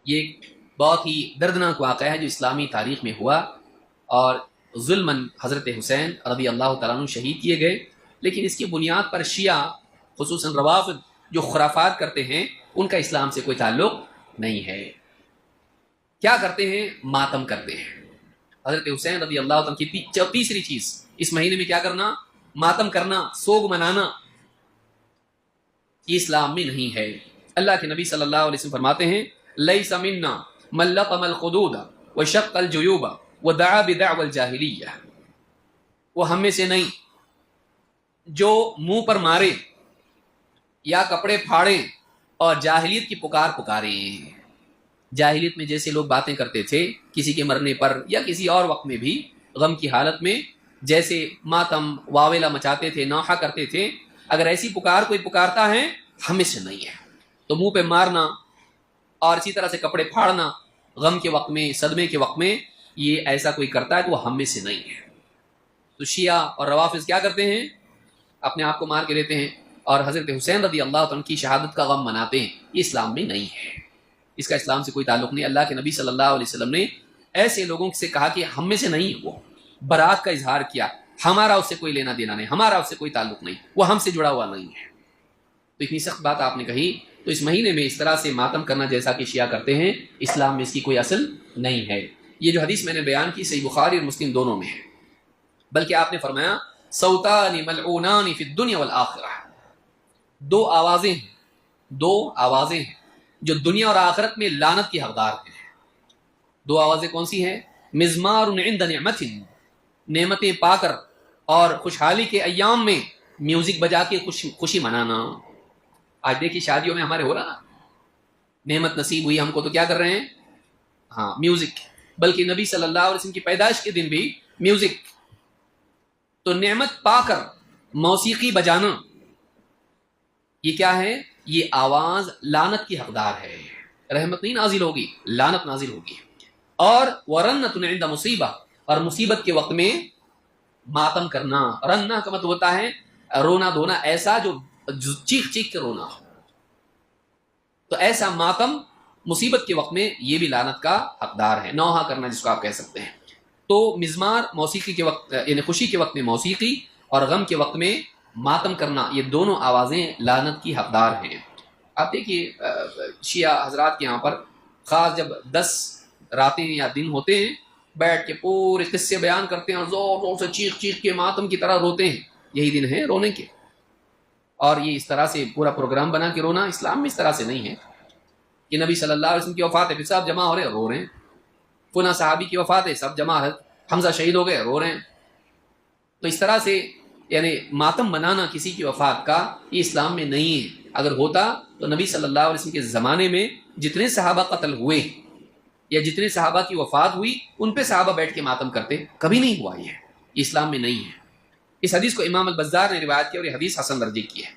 یہ ایک بہت ہی دردناک واقعہ ہے جو اسلامی تاریخ میں ہوا، اور ظلماً حضرت حسین رضی اللہ تعالیٰ عنہ شہید کیے گئے، لیکن اس کی بنیاد پر شیعہ خصوصاً روافض جو خرافات کرتے ہیں ان کا اسلام سے کوئی تعلق نہیں ہے۔ کیا کرتے ہیں؟ ماتم کرتے ہیں۔ حضرت حسین رضی اللہ عنہ کی تیسری چیز اس مہینے میں کیا کرنا؟ ماتم کرنا، سوگ منانا، یہ اسلام میں نہیں ہے۔ اللہ کے نبی صلی اللہ علیہ وسلم فرماتے ہیں لیس منا من لطم الخدود وشق الجیوب ودعا بدعوى الجاہلیہ، وہ ہم میں سے نہیں جو منہ پر مارے یا کپڑے پھاڑے اور جاہلیت کی پکارے۔ جاہلیت میں جیسے لوگ باتیں کرتے تھے کسی کے مرنے پر یا کسی اور وقت میں بھی غم کی حالت میں جیسے ماتم واویلا مچاتے تھے، نوحہ کرتے تھے، اگر ایسی پکار کوئی پکارتا ہے ہمیں سے نہیں ہے۔ تو منہ پہ مارنا اور اسی طرح سے کپڑے پھاڑنا غم کے وقت میں، صدمے کے وقت میں، یہ ایسا کوئی کرتا ہے تو وہ ہم میں سے نہیں ہے۔ تو شیعہ اور روافض کیا کرتے ہیں؟ اپنے آپ کو مار کے دیتے ہیں اور حضرت حسین رضی اللہ عنہ کی شہادت کا غم مناتے ہیں، یہ اسلام میں نہیں ہے، اس کا اسلام سے کوئی تعلق نہیں۔ اللہ کے نبی صلی اللہ علیہ وسلم نے ایسے لوگوں سے کہا کہ ہم میں سے نہیں، وہ برات کا اظہار کیا، ہمارا اس سے کوئی لینا دینا نہیں، ہمارا اس سے کوئی تعلق نہیں، وہ ہم سے جڑا ہوا نہیں ہے۔ تو اتنی سخت بات آپ نے کہی، تو اس مہینے میں اس طرح سے ماتم کرنا جیسا کہ شیعہ کرتے ہیں، اسلام میں اس کی کوئی اصل نہیں ہے۔ یہ جو حدیث میں نے بیان کی صحیح بخاری اور مسلم دونوں میں ہے، بلکہ آپ نے فرمایا صوتان ملعونان فی الدنیا والآخرہ، دو آوازیں ہیں جو دنیا اور آخرت میں لعنت کی حقدار ہیں۔ دو آوازیں کون سی ہیں؟ مزمار عند نعمت، نعمتیں پا کر اور خوشحالی کے ایام میں میوزک بجا کے خوشی منانا۔ آج دیکھیے شادیوں میں ہمارے ہو رہا، نعمت نصیب ہوئی ہم کو تو کیا کر رہے ہیں؟ ہاں، میوزک، بلکہ نبی صلی اللہ علیہ وسلم کی پیدائش کے دن بھی میوزک۔ تو نعمت پا کر موسیقی بجانا، یہ کیا ہے؟ یہ آواز لعنت کی حقدار ہے، رحمت نہیں نازل ہوگی، لعنت نازل ہوگی۔ اور ورنۃ عند مصیبہ، اور مصیبت کے وقت میں ماتم کرنا۔ رنہ کا مطلب ہوتا ہے رونا دھونا، ایسا جو چیخ چیخ کے رونا ہو، تو ایسا ماتم مصیبت کے وقت میں یہ بھی لعنت کا حقدار ہے، نوحہ کرنا جس کو آپ کہہ سکتے ہیں۔ تو مزمار موسیقی کے وقت، یعنی خوشی کے وقت میں موسیقی اور غم کے وقت میں ماتم کرنا، یہ دونوں آوازیں لعنت کی حقدار ہیں۔ آپ دیکھیے شیعہ حضرات کے یہاں پر خاص جب 10 راتیں یا دن ہوتے ہیں، بیٹھ کے پورے قصے بیان کرتے ہیں اور زور زور سے چیخ چیخ کے ماتم کی طرح روتے ہیں، یہی دن ہے رونے کے۔ اور یہ اس طرح سے پورا پروگرام بنا کے رونا اسلام میں اس طرح سے نہیں ہے کہ نبی صلی اللہ علیہ وسلم کی وفات ہے پھر سب جمع ہو رہے ہیں رو رہے ہیں، فلاں صحابی کی وفات ہے سب جمع ہے، حمزہ شہید ہو گئے رو رہے ہیں۔ تو اس طرح سے یعنی ماتم منانا کسی کی وفات کا، یہ اسلام میں نہیں ہے۔ اگر ہوتا تو نبی صلی اللہ علیہ وسلم کے زمانے میں جتنے صحابہ قتل ہوئے یا جتنے صحابہ کی وفات ہوئی ان پہ صحابہ بیٹھ کے ماتم کرتے، کبھی نہیں ہوا یہ اسلام میں نہیں ہے۔ اس حدیث کو امام البزار نے روایت کیا اور یہ حدیث حسن درجے کی ہے۔